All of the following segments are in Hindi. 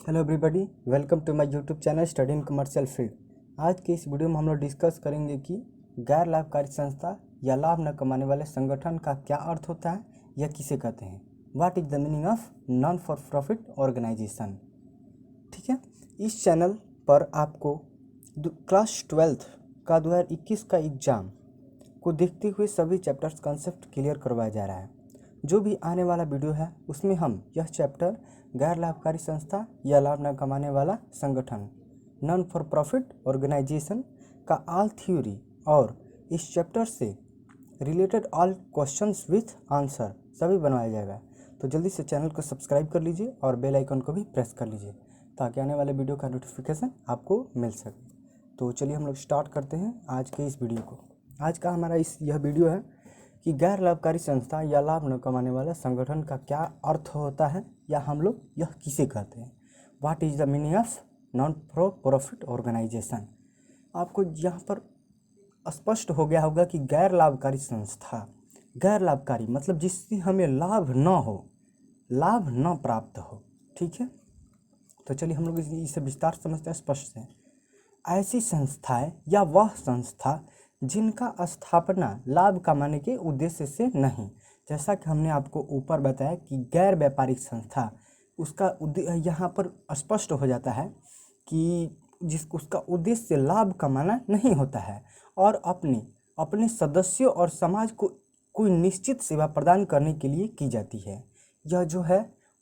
Hello everybody, welcome to my YouTube channel study in commercial field. आज के इस वीडियो में हम लोग डिस्कस करेंगे कि गैर लाभकारी संस्था या लाभ न कमाने वाले संगठन का क्या अर्थ होता है या किसे कहते हैं। What is the meaning of non for profit organisation. ठीक है, इस चैनल पर आपको क्लास 12th का 2021 का एग्ज़ाम को देखते हुए सभी चैप्टर्स कंसेप्ट क्लियर करवाया जा रहा है। जो भी आने वाला वीडियो है उसमें हम यह चैप्टर गैर लाभकारी संस्था या लाभ न कमाने वाला संगठन नॉन फॉर प्रॉफिट ऑर्गेनाइजेशन का ऑल थ्योरी और इस चैप्टर से related all questions with answer सभी बनवाया जाएगा। तो जल्दी से चैनल को सब्सक्राइब कर लीजिए और बेल आइकन को भी प्रेस कर लीजिए ताकि आने वाले वीडियो का नोटिफिकेशन आपको मिल सके। तो चलिए हम लोग स्टार्ट करते हैं आज के इस वीडियो को। आज का हमारा यह वीडियो है कि गैर लाभकारी संस्था या लाभ न कमाने वाला संगठन का क्या अर्थ होता है या हम लोग यह किसे कहते हैं। What is the meaning of non for profit organisation. आपको यहाँ पर स्पष्ट हो गया होगा कि गैर लाभकारी संस्था, गैर लाभकारी मतलब जिससे हमें लाभ न हो, लाभ न प्राप्त हो। ठीक है, तो चलिए हम लोग इसे विस्तार समझते हैं स्पष्ट से। ऐसी संस्थाएं या वह संस्था जिनका स्थापना लाभ कमाने के उद्देश्य से नहीं, जैसा कि हमने आपको ऊपर बताया कि गैर व्यापारिक संस्था उसका यहाँ पर स्पष्ट हो जाता है कि उसका उद्देश्य लाभ कमाना नहीं होता है और अपने सदस्यों और समाज को कोई निश्चित सेवा प्रदान करने के लिए की जाती है। यह जो है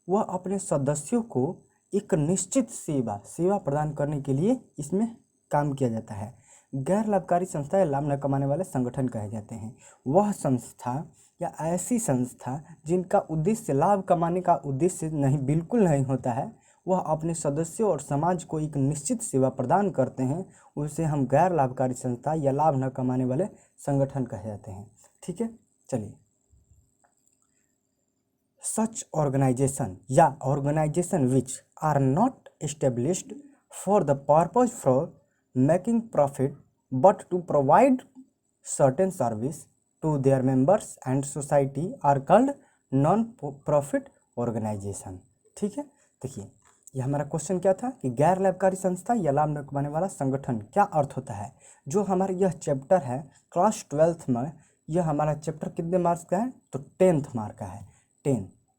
वह अपने सदस्यों को एक निश्चित सेवा प्रदान करने के लिए इसमें काम किया जाता है। गैर लाभकारी संस्था या लाभ न कमाने वाले संगठन कहे जाते हैं वह संस्था या ऐसी संस्था जिनका उद्देश्य लाभ कमाने का उद्देश्य नहीं, बिल्कुल नहीं होता है, वह अपने सदस्यों और समाज को एक निश्चित सेवा प्रदान करते हैं, उसे हम गैर लाभकारी संस्था या लाभ न कमाने वाले संगठन कहे जाते हैं। ठीक है, चलिए। सच ऑर्गेनाइजेशन या organisation which are not established for the purpose for making profit but to provide certain service to their members and society are called non-profit organization। ठीक है, देखिए ये हमारा क्वेश्चन क्या था कि गैर लाभकारी संस्था या लाभ न कमाने वाला संगठन क्या अर्थ होता है। जो हमारा यह चैप्टर है क्लास 12th में, यह हमारा चैप्टर कितने मार्क्स का है तो 10th मार्क का है।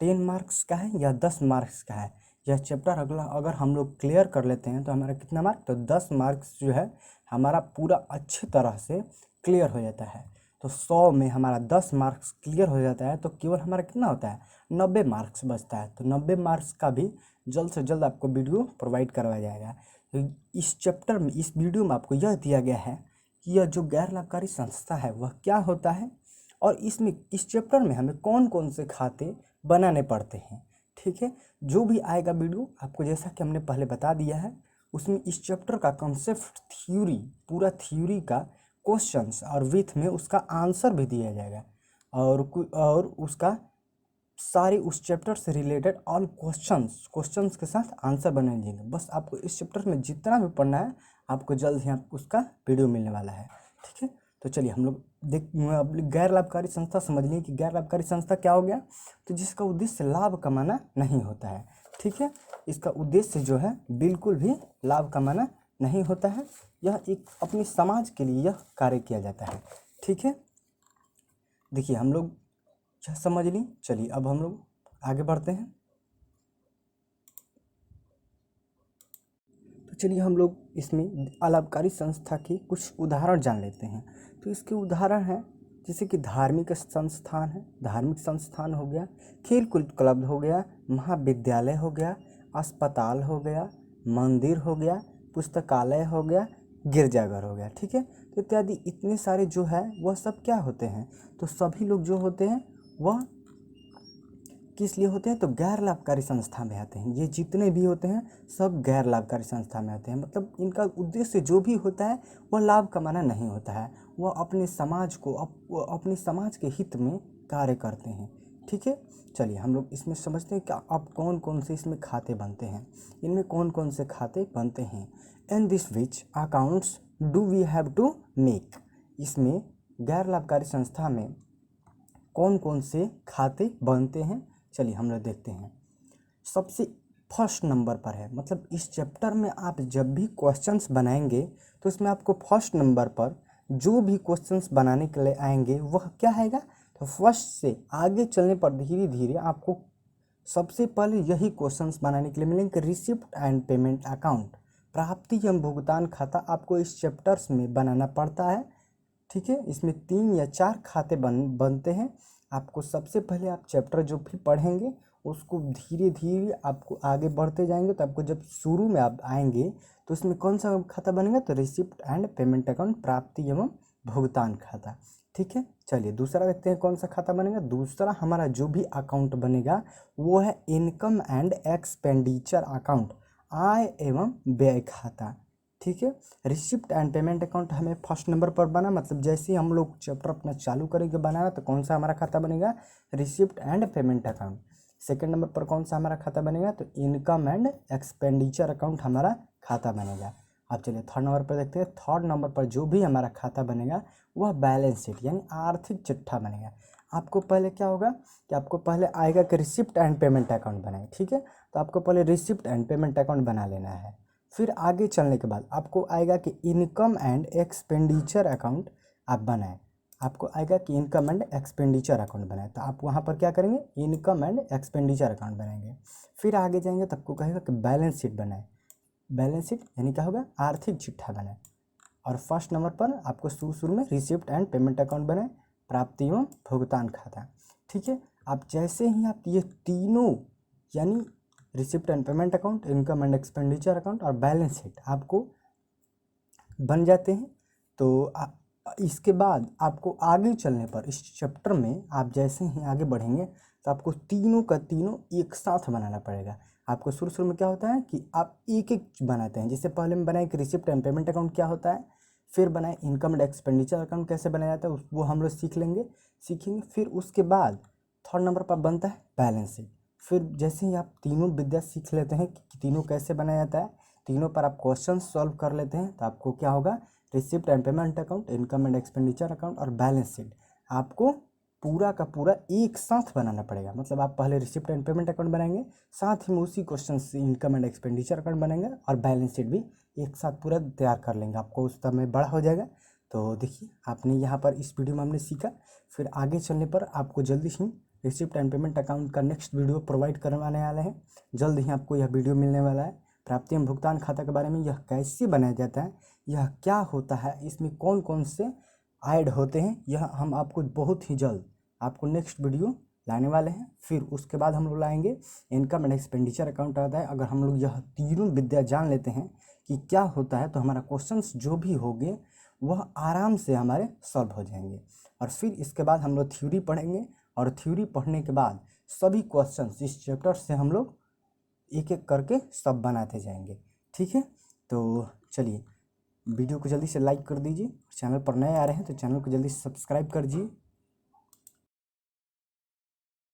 10 मार्क्स का है या 10 मार्क्स का है। यह चैप्टर अगर हम लोग क्लियर कर लेते हैं तो हमारा कितना मार्क तो 10 मार्क्स जो है हमारा पूरा अच्छी तरह से क्लियर हो जाता है। तो 100 में हमारा 10 मार्क्स क्लियर हो जाता है तो केवल हमारा कितना होता है 90 मार्क्स बचता है। तो 90 मार्क्स का भी जल्द से जल्द आपको वीडियो प्रोवाइड करवाया जाएगा। तो इस चैप्टर में, इस वीडियो में आपको यह दिया गया है कि यह जो गैर लाभकारी संस्था है वह क्या होता है और इस चैप्टर में हमें कौन कौन से खाते बनाने पड़ते हैं। ठीक है, जो भी आएगा वीडियो आपको जैसा कि हमने पहले बता दिया है उसमें इस चैप्टर का कंसेप्ट थ्योरी, पूरा थ्योरी का क्वेश्चंस और विथ में उसका आंसर भी दिया जाएगा और उसका सारे उस चैप्टर से रिलेटेड ऑल क्वेश्चंस के साथ आंसर बनाए जाएंगे। बस आपको इस चैप्टर में जितना भी पढ़ना है आपको जल्द ही आपको उसका वीडियो मिलने वाला है। ठीक है, तो चलिए हम लोग गैर लाभकारी संस्था समझ लिए कि गैर लाभकारी संस्था क्या हो गया तो जिसका उद्देश्य लाभ कमाना नहीं होता है। ठीक है, इसका उद्देश्य जो है बिल्कुल भी लाभ कमाना नहीं होता है, यह एक अपने समाज के लिए यह कार्य किया जाता है। ठीक है, देखिए हम लोग यह समझ ली। चलिए अब हम लोग आगे बढ़ते हैं। तो चलिए हम लोग इसमें अलाभकारी संस्था के कुछ उदाहरण जान लेते हैं। तो इसके उदाहरण हैं जैसे कि धार्मिक संस्थान है, धार्मिक संस्थान हो गया, खेल कूद क्लब हो गया, महाविद्यालय हो गया, अस्पताल हो गया, मंदिर हो गया, पुस्तकालय हो गया, गिरजाघर हो गया। ठीक है, तो इत्यादि इतने सारे जो है वह सब क्या होते हैं तो सभी लोग जो होते हैं वह किस लिए होते हैं तो गैर लाभकारी संस्था में आते हैं। ये जितने भी होते हैं सब गैर लाभकारी संस्था में आते हैं। मतलब इनका उद्देश्य जो भी होता है वह लाभ कमाना नहीं होता है, वह अपने समाज को अपने समाज के हित में कार्य करते हैं। ठीक है, चलिए हम लोग इसमें समझते हैं कि अब कौन कौन से इसमें खाते बनते हैं, इनमें कौन कौन से खाते बनते हैं। And this which accounts do we have to make. इसमें गैर लाभकारी संस्था में कौन कौन से खाते बनते हैं चलिए हम लोग देखते हैं। सबसे फर्स्ट नंबर पर है। मतलब इस चैप्टर में आप जब भी क्वेश्चंस बनाएंगे तो इसमें आपको फर्स्ट नंबर पर जो भी क्वेश्चंस बनाने के लिए आएंगे वह क्या आएगा, तो फर्स्ट से आगे चलने पर धीरे धीरे आपको सबसे पहले यही क्वेश्चंस बनाने के लिए मिलेंगे। रिसिप्ट एंड पेमेंट अकाउंट, प्राप्ति एवं भुगतान खाता आपको इस चैप्टर्स में बनाना पड़ता है। ठीक है, इसमें 3 या 4 खाते बनते हैं। आपको सबसे पहले आप चैप्टर जो भी पढ़ेंगे उसको धीरे धीरे आपको आगे बढ़ते जाएंगे, तो आपको जब शुरू में आप आएंगे तो इसमें कौन सा खाता बनेगा, तो रिसिप्ट एंड पेमेंट अकाउंट, प्राप्ति एवं भुगतान खाता। ठीक है, चलिए दूसरा देखते हैं कौन सा खाता बनेगा। दूसरा हमारा जो भी अकाउंट बनेगा वो है इनकम एंड एक्सपेंडिचर अकाउंट, आय एवं व्यय खाता। ठीक है, रिसिप्ट एंड पेमेंट अकाउंट हमें फर्स्ट नंबर पर बना, मतलब जैसे ही हम लोग चैप्टर अपना चालू करेंगे बनाना तो कौन सा हमारा खाता बनेगा, receipt and payment account. Second number पर कौन सा हमारा खाता बनेगा, तो इनकम एंड एक्सपेंडिचर अकाउंट हमारा खाता बनेगा। अब चलिए थर्ड नंबर पर देखते हैं। थर्ड नंबर पर जो भी हमारा खाता बनेगा वह बैलेंस शीट यानी आर्थिक चिट्ठा बनेगा। आपको पहले क्या होगा कि आपको पहले आएगा कि रिसिप्ट एंड पेमेंट अकाउंट बनाए। ठीक है, तो आपको पहले रिसिप्ट एंड पेमेंट अकाउंट बना लेना है। फिर आगे चलने के बाद आपको आएगा कि इनकम एंड एक्सपेंडिचर अकाउंट आप बनाएं। आपको आएगा कि इनकम एंड एक्सपेंडिचर अकाउंट बनाए, तो आप वहाँ पर क्या करेंगे, इनकम एंड एक्सपेंडिचर अकाउंट बनाएंगे। फिर आगे जाएंगे तो आपको कहेगा कि बैलेंस शीट बनाए। बैलेंस शीट यानी क्या होगा, आर्थिक चिट्ठा बनाए। और फर्स्ट नंबर पर आपको शुरू में रिसिप्ट एंड पेमेंट अकाउंट बनाए, प्राप्ति एवं भुगतान खाता। ठीक है, आप जैसे ही आप ये तीनों यानी receipt and payment account, income and expenditure account और बैलेंस शीट आपको बन जाते हैं, तो इसके बाद आपको आगे चलने पर इस चैप्टर में आप जैसे ही आगे बढ़ेंगे तो आपको तीनों का तीनों एक साथ बनाना पड़ेगा। आपको शुरू में क्या होता है कि आप एक एक बनाते हैं। जैसे पहले में बनाए कि रिसिप्ट एंड पेमेंट अकाउंट क्या होता है, फिर बनाए इनकम एंड एक्सपेंडिचर अकाउंट कैसे बनाया जाता है, वो हम लोग सीखेंगे। फिर उसके बाद थर्ड नंबर पर बनता है बैलेंस शीट। फिर जैसे ही आप तीनों विद्या सीख लेते हैं कि तीनों कैसे बनाया जाता है, तीनों पर आप क्वेश्चन सॉल्व कर लेते हैं, तो आपको क्या होगा, receipt and payment account, income and expenditure account और बैलेंस शीट आपको पूरा का पूरा एक साथ बनाना पड़ेगा। मतलब आप पहले रिसिप्ट एंड पेमेंट अकाउंट बनाएंगे, साथ ही में उसी क्वेश्चन से इनकम एंड एक्सपेंडिचर अकाउंट बनाएंगे और बैलेंस शीट भी एक साथ पूरा तैयार कर लेंगे। आपको उस समय बड़ा हो जाएगा। तो देखिए आपने यहाँ पर इस वीडियो में हमने सीखा। फिर आगे चलने पर आपको जल्दी ही रिसिप्ट एंड पेमेंट अकाउंट का नेक्स्ट वीडियो प्रोवाइड करवाने वाले हैं। जल्द ही आपको यह वीडियो मिलने वाला है। प्राप्ति एवं भुगतान खाता के बारे में, यह कैसे बनाया जाता है, यह क्या होता है, इसमें कौन कौन से ऐड होते हैं, यह हम आपको बहुत ही जल्द आपको नेक्स्ट वीडियो लाने वाले हैं। फिर उसके बाद हम लोग लाएंगे इनकम एंड एक्सपेंडिचर अकाउंट आता है। अगर हम लोग यह तीनों विद्या जान लेते हैं कि क्या होता है, तो हमारा क्वेश्चंस जो भी होंगे वह आराम से हमारे सॉल्व हो जाएंगे। और फिर इसके बाद हम लोग थ्योरी पढ़ेंगे, और थ्योरी पढ़ने के बाद सभी क्वेश्चंस इस चैप्टर से हम लोग एक एक करके सब बनाते जाएंगे। ठीक है, तो चलिए वीडियो को जल्दी से लाइक कर दीजिए। चैनल पर नए आ रहे हैं तो चैनल को जल्दी सब्सक्राइब कर दीजिए।